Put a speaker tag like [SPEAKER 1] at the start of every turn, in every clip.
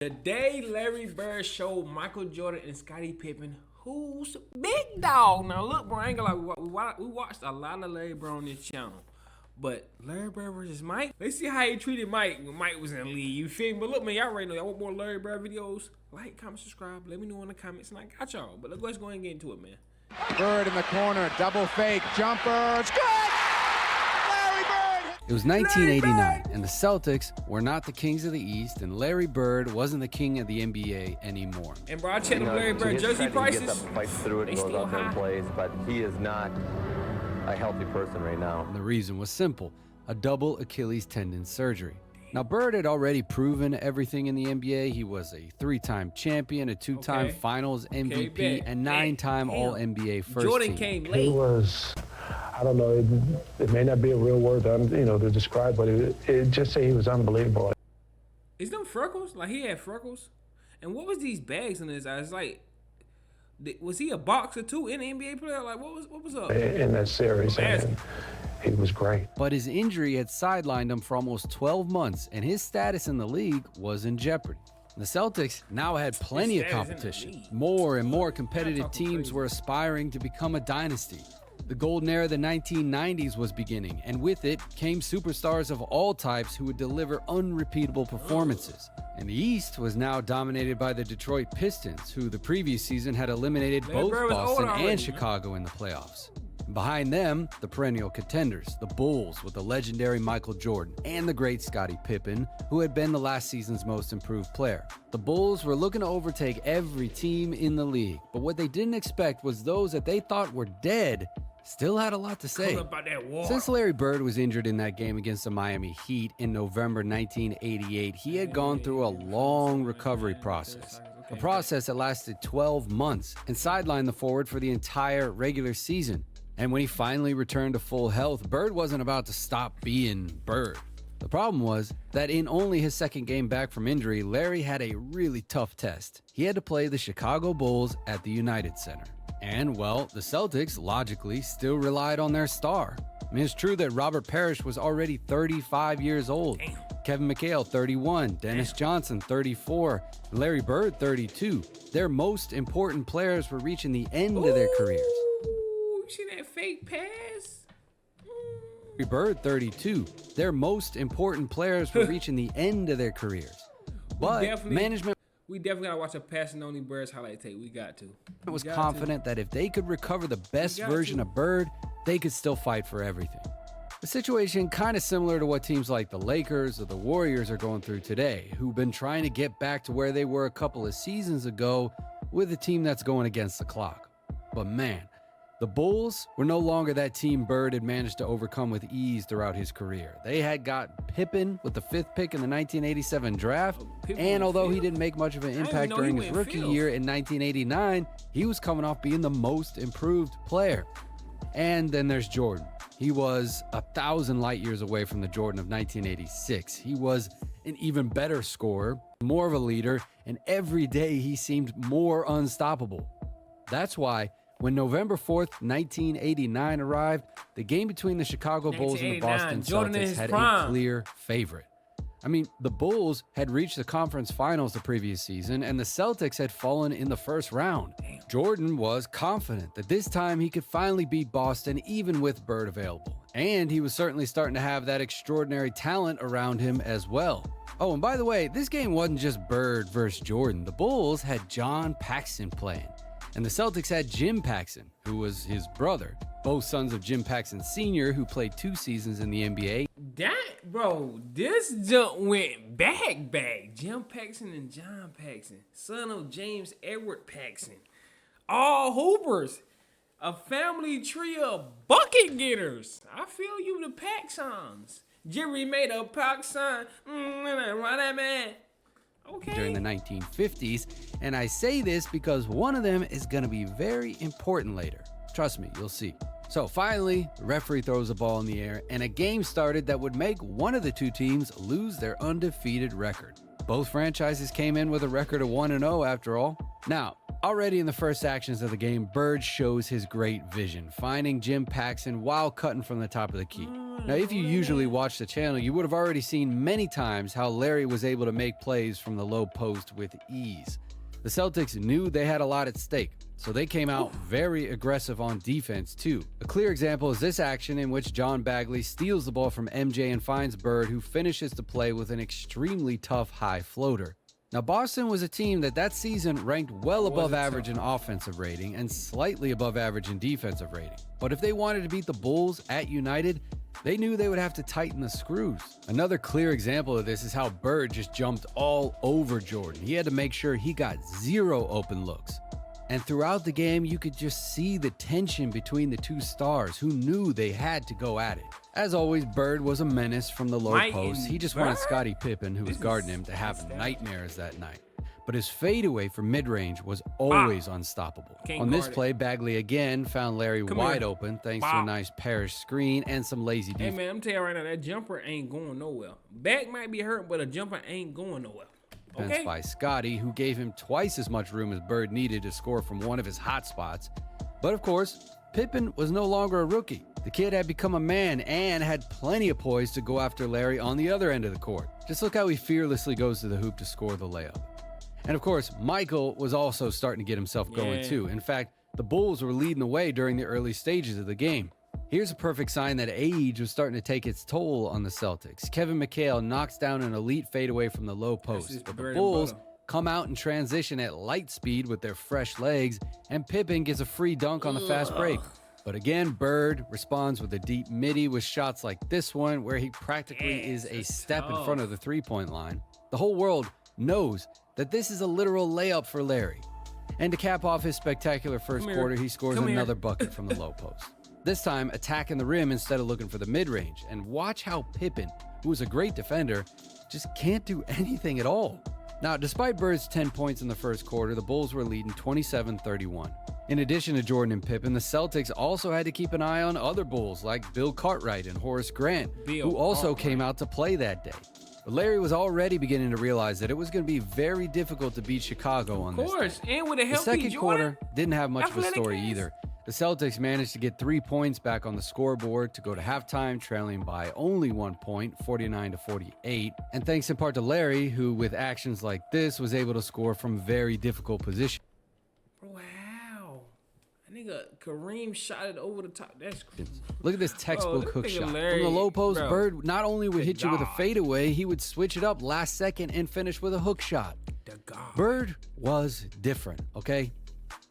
[SPEAKER 1] The day Larry Bird showed Michael Jordan and Scottie Pippen who's big dog. Now look, bro, I ain't gonna lie, we watched a lot of Larry Bird on this channel. But Larry Bird versus Mike, let's see how he treated Mike when Mike was in the league. You feel me? But look, man, y'all already know. Y'all want more Larry Bird videos? Like, comment, subscribe. Let me know in the comments, and I got y'all. But let's go ahead and get into it, man.
[SPEAKER 2] Bird in the corner, double fake, jumper, it's good! Larry Bird!
[SPEAKER 3] It was 1989, and the Celtics were not the kings of the East, and Larry Bird wasn't the king of the NBA anymore.
[SPEAKER 1] And bro, I checked the Larry Bird jersey prices.
[SPEAKER 4] He gets up, fights through it, and goes out there and plays, but he is not a healthy person right now.
[SPEAKER 3] And the reason was simple: a double Achilles tendon surgery. Now, Bird had already proven everything in the NBA. He was a 3-time champion, a 2-time Finals MVP, and 9-time All-NBA first
[SPEAKER 1] Jordan
[SPEAKER 3] team.
[SPEAKER 1] came late.
[SPEAKER 5] He was, I don't know, it may not be a real word, to describe, but it just say he was unbelievable.
[SPEAKER 1] Is them freckles? Like, he had freckles? And what was these bags in his eyes? Like, was he a boxer too, an NBA player? Like, what was up?
[SPEAKER 5] In that series, and he was great.
[SPEAKER 3] But his injury had sidelined him for almost 12 months, and his status in the league was in jeopardy. The Celtics now had plenty of competition. More and more competitive teams were aspiring to become a dynasty. The golden era of the 1990s was beginning, and with it came superstars of all types who would deliver unrepeatable performances. And the East was now dominated by the Detroit Pistons, who the previous season had eliminated both Boston and Chicago in the playoffs. Behind them, the perennial contenders, the Bulls with the legendary Michael Jordan and the great Scottie Pippen, who had been the last season's most improved player. The Bulls were looking to overtake every team in the league, but what they didn't expect was those that they thought were dead still had a lot to say. Since Larry Bird was injured in that game against the Miami Heat in November 1988, he had gone through a long recovery process. A process that lasted 12 months and sidelined the forward for the entire regular season. And when he finally returned to full health, Bird wasn't about to stop being Bird. The problem was that in only his second game back from injury, Larry had a really tough test. He had to play the Chicago Bulls at the United Center. And, well, the Celtics, logically, still relied on their star. I mean, it's true that Robert Parrish was already 35 years old. Kevin McHale, 31, Dennis Johnson, 34, and Larry Bird, 32. Their most important players were reaching the end of their careers.
[SPEAKER 1] See that fake pass?
[SPEAKER 3] Larry Bird, 32. Their most important players were reaching the end of their careers. But management...
[SPEAKER 1] We definitely gotta watch a passing only Birds highlight tape. We got to.
[SPEAKER 3] Was confident that if they could recover the best version of Bird, they could still fight for everything. The situation kind of similar to what teams like the Lakers or the Warriors are going through today, who've been trying to get back to where they were a couple of seasons ago with a team that's going against the clock. But man, the Bulls were no longer that team Bird had managed to overcome with ease throughout his career. They had got Pippen with the 5th pick in the 1987 draft, and although he didn't make much of an impact during his rookie year in 1989, he was coming off being the most improved player. And then there's Jordan. He was 1,000 light years away from the Jordan of 1986. He was an even better scorer, more of a leader, and every day he seemed more unstoppable. That's why when November 4th, 1989 arrived, the game between the Chicago Bulls and the Boston Celtics had a clear favorite. I mean, the Bulls had reached the conference finals the previous season, and the Celtics had fallen in the first round. Jordan was confident that this time he could finally beat Boston even with Bird available. And he was certainly starting to have that extraordinary talent around him as well. Oh, and by the way, this game wasn't just Bird versus Jordan. The Bulls had John Paxson playing. And the Celtics had Jim Paxson, who was his brother, both sons of Jim Paxson Sr., who played 2 seasons in the NBA.
[SPEAKER 1] This jump went back. Jim Paxson and John Paxson, son of James Edward Paxson. All hoopers. A family tree of bucket getters. I feel you, the Paxsons. Jerry made a Paxson. Why that man? Okay.
[SPEAKER 3] During the 1950s, and I say this because one of them is going to be very important later. Trust me, you'll see. So finally, the referee throws a ball in the air, and a game started that would make one of the two teams lose their undefeated record. Both franchises came in with a record of 1-0 after all. Now, already in the first actions of the game, Bird shows his great vision, finding Jim Paxson while cutting from the top of the key. Now, if you usually watch the channel, you would have already seen many times how Larry was able to make plays from the low post with ease. The Celtics knew they had a lot at stake, so they came out very aggressive on defense too. A clear example is this action in which John Bagley steals the ball from MJ and finds Bird, who finishes the play with an extremely tough high floater. Now, Boston was a team that season ranked well above average in offensive rating and slightly above average in defensive rating. But if they wanted to beat the Bulls at United, they knew they would have to tighten the screws. Another clear example of this is how Bird just jumped all over Jordan. He had to make sure he got 0 open looks. And throughout the game, you could just see the tension between the two stars who knew they had to go at it. As always, Bird was a menace from the low post. He just wanted Scottie Pippen, who was guarding him, to have nightmares that night. But his fadeaway from mid-range was always unstoppable. On this play, Bagley again found Larry wide open thanks to a nice Parrish screen and some lazy defense.
[SPEAKER 1] Hey man, I'm telling you right now, that jumper ain't going nowhere. Back might be hurt, but a jumper ain't going nowhere. Okay?
[SPEAKER 3] By Scottie, who gave him twice as much room as Bird needed to score from one of his hot spots. But of course, Pippen was no longer a rookie. The kid had become a man and had plenty of poise to go after Larry on the other end of the court. Just look how he fearlessly goes to the hoop to score the layup. And of course, Michael was also starting to get himself going too. In fact, the Bulls were leading the way during the early stages of the game. Here's a perfect sign that age was starting to take its toll on the Celtics. Kevin McHale knocks down an elite fadeaway from the low post, but the Bulls come out in transition at light speed with their fresh legs, and Pippen gets a free dunk on the fast break. But again, Bird responds with a deep midi with shots like this one, where he practically is a step in front of the three-point line. The whole world knows that this is a literal layup for Larry. And to cap off his spectacular first quarter, he scores another bucket from the low post. This time, attacking the rim instead of looking for the mid-range. And watch how Pippen, who is a great defender, just can't do anything at all. Now, despite Bird's 10 points in the first quarter, the Bulls were leading 27-31. In addition to Jordan and Pippen, the Celtics also had to keep an eye on other Bulls like Bill Cartwright and Horace Grant, who also came out to play that day. But Larry was already beginning to realize that it was going to be very difficult to beat Chicago on this day.
[SPEAKER 1] And with a healthy
[SPEAKER 3] The second quarter didn't have much of a story either. The Celtics managed to get 3 points back on the scoreboard to go to halftime, trailing by only 1 point, 49-48. And thanks in part to Larry, who with actions like this was able to score from very difficult positions.
[SPEAKER 1] Wow. I think Kareem shot it over the top. That's crazy.
[SPEAKER 3] Look at this textbook hook shot. From the low post, Bird not only would hit you with a fadeaway, he would switch it up last second and finish with a hook shot. Bird was different, okay?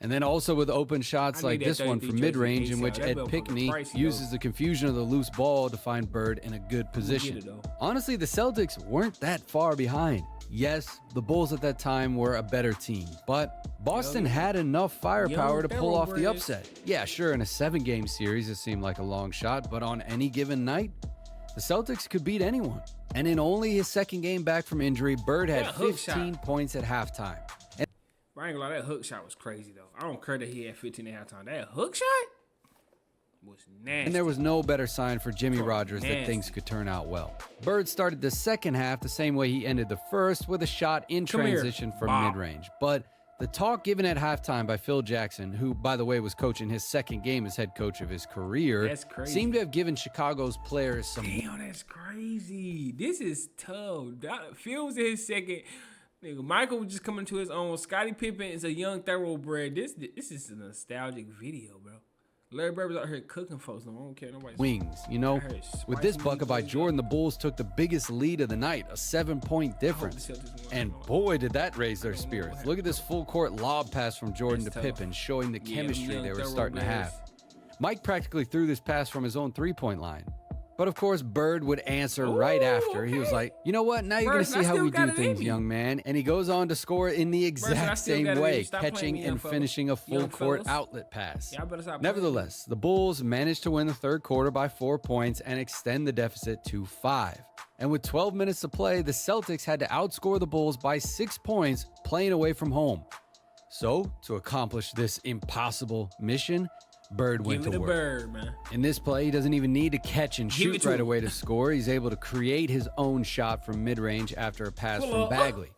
[SPEAKER 3] And then also with open shots like this one from mid-range, in which Ed Pickney uses the confusion of the loose ball to find Bird in a good position. Honestly, the Celtics weren't that far behind. Yes, the Bulls at that time were a better team, but Boston had enough firepower to pull off the upset. Yeah, sure, in a 7-game series, it seemed like a long shot, but on any given night, the Celtics could beat anyone. And in only his second game back from injury, Bird had 15 points at halftime.
[SPEAKER 1] I ain't gonna lie, that hook shot was crazy, though. I don't care that he had 15 at halftime. That hook shot was nasty.
[SPEAKER 3] And there was no better sign for Jimmy Rogers that things could turn out well. Bird started the second half the same way he ended the first, with a shot in transition from mid-range. But the talk given at halftime by Phil Jackson, who, by the way, was coaching his second game as head coach of his career, seemed to have given Chicago's players some...
[SPEAKER 1] Damn, that's crazy. This is tough. Phil was in his second... Nigga, Michael was just coming to his own. Scottie Pippen is a young thoroughbred. This is a nostalgic video, bro. Larry Bird was out here cooking folks. No, I don't care. Nobody's
[SPEAKER 3] wings, you know. With this bucket by Jordan, the Bulls took the biggest lead of the night, a 7-point difference. And boy, did that raise their spirits. Look at this full court lob pass from Jordan to Pippen, showing the chemistry they were starting to have. Mike practically threw this pass from his own 3-point line. But of course, Bird would answer right after. He was like, you know what? Now you're going to see how we do things, young man. And he goes on to score in the exact same way, catching and finishing a full court outlet pass. Nevertheless, the Bulls managed to win the third quarter by 4 points and extend the deficit to 5. And with 12 minutes to play, the Celtics had to outscore the Bulls by 6 points playing away from home. So, to accomplish this impossible mission, Bird went to work. In this play, he doesn't even need to catch and shoot right away to score. He's able to create his own shot from mid-range after a pass from Bagley.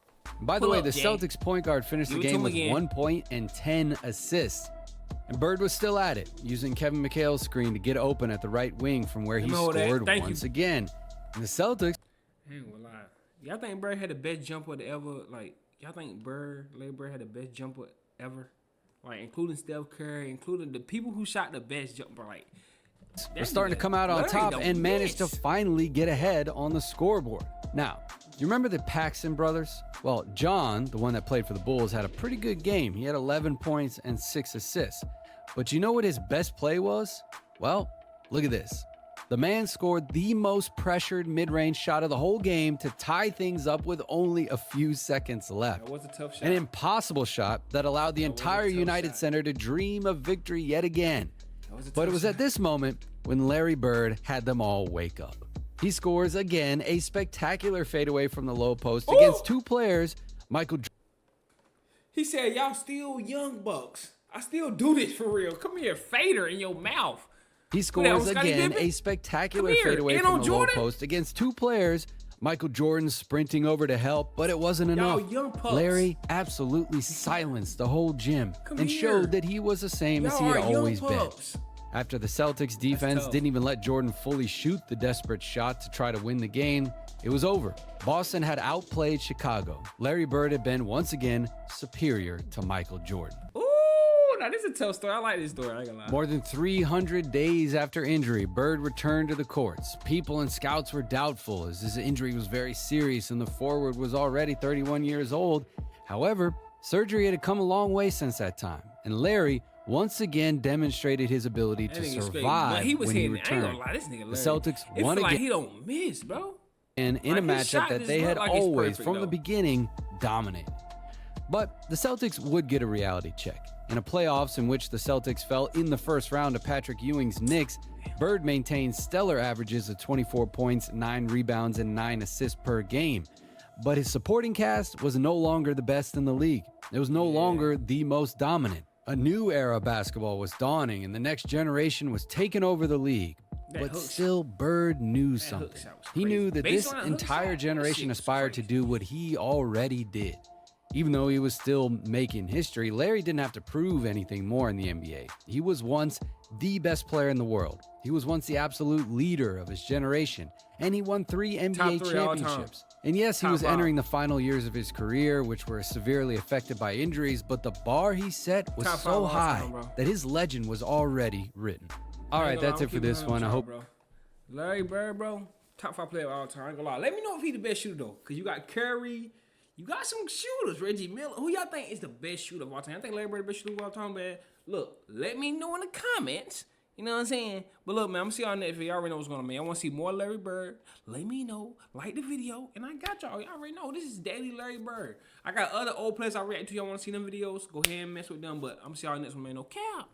[SPEAKER 3] By the way, the Celtics point guard finished the game with 1 point and 10 assists. And Bird was still at it, using Kevin McHale's screen to get open at the right wing from where he scored once again. And the Celtics...
[SPEAKER 1] I ain't gonna lie. Y'all think Bird had the best jumper to ever, like, y'all think Larry Bird had the best jumper ever? Like, including Steph Curry, including the people who shot the best jumper, like...
[SPEAKER 3] We're starting to come out on top and managed to finally get ahead on the scoreboard. Now, you remember the Paxson brothers? Well, John, the one that played for the Bulls, had a pretty good game. He had 11 points and 6 assists. But you know what his best play was? Well, look at this. The man scored the most pressured mid-range shot of the whole game to tie things up with only a few seconds left.
[SPEAKER 1] That was a tough shot.
[SPEAKER 3] An impossible shot that allowed the entire United Center to dream of victory yet again. But it was at this moment when Larry Bird had them all wake up. He scores again a spectacular fadeaway from the low post against two players, Michael Jordan.
[SPEAKER 1] He said, y'all still young bucks. I still do this for real. Come here, fader in your mouth.
[SPEAKER 3] He scores again a spectacular fadeaway from the low post against two players, Michael Jordan sprinting over to help, but it wasn't enough. Larry absolutely silenced the whole gym and showed that he was the same as he had always been. After the Celtics defense didn't even let Jordan fully shoot the desperate shot to try to win the game, it was over. Boston had outplayed Chicago. Larry Bird had been once again superior to Michael Jordan.
[SPEAKER 1] Now, this is a tough story. I like this story. I ain't gonna lie.
[SPEAKER 3] More than 300 days after injury, Bird returned to the courts. People and scouts were doubtful as his injury was very serious and the forward was already 31 years old. However, surgery had come a long way since that time, and Larry once again demonstrated his ability to survive when he returned.
[SPEAKER 1] I ain't gonna lie, this nigga Larry,
[SPEAKER 3] the Celtics won again.
[SPEAKER 1] Like he don't miss, bro.
[SPEAKER 3] And in a matchup that they had always, from the beginning, dominated. But the Celtics would get a reality check. In a playoffs in which the Celtics fell in the first round to Patrick Ewing's Knicks, Bird maintained stellar averages of 24 points, 9 rebounds, and 9 assists per game. But his supporting cast was no longer the best in the league. It was no longer the most dominant. A new era of basketball was dawning, and the next generation was taking over the league. But still, Bird knew something. He knew that this entire generation aspired to do what he already did. Even though he was still making history, Larry didn't have to prove anything more in the NBA. He was once the best player in the world. He was once the absolute leader of his generation, and he won 3 NBA championships. And yes, he was entering the final years of his career, which were severely affected by injuries, but the bar he set was so high that his legend was already written. All right, that's it for this one. I hope.
[SPEAKER 1] Larry Bird, bro, top 5 player of all time. I ain't gonna lie. Let me know if he's the best shooter, though, because you got Curry. You got some shooters, Reggie Miller. Who y'all think is the best shooter of all time? I think Larry Bird the best shooter of all time, man. Look, let me know in the comments. You know what I'm saying? But look, man, I'm going to see y'all next video. Y'all already know what's going on, man. I want to see more Larry Bird. Let me know. Like the video. And I got y'all. Y'all already know. This is Daddy Larry Bird. I got other old players I react to. Y'all want to see them videos? Go ahead and mess with them. But I'm going to see y'all next one, man. No cap.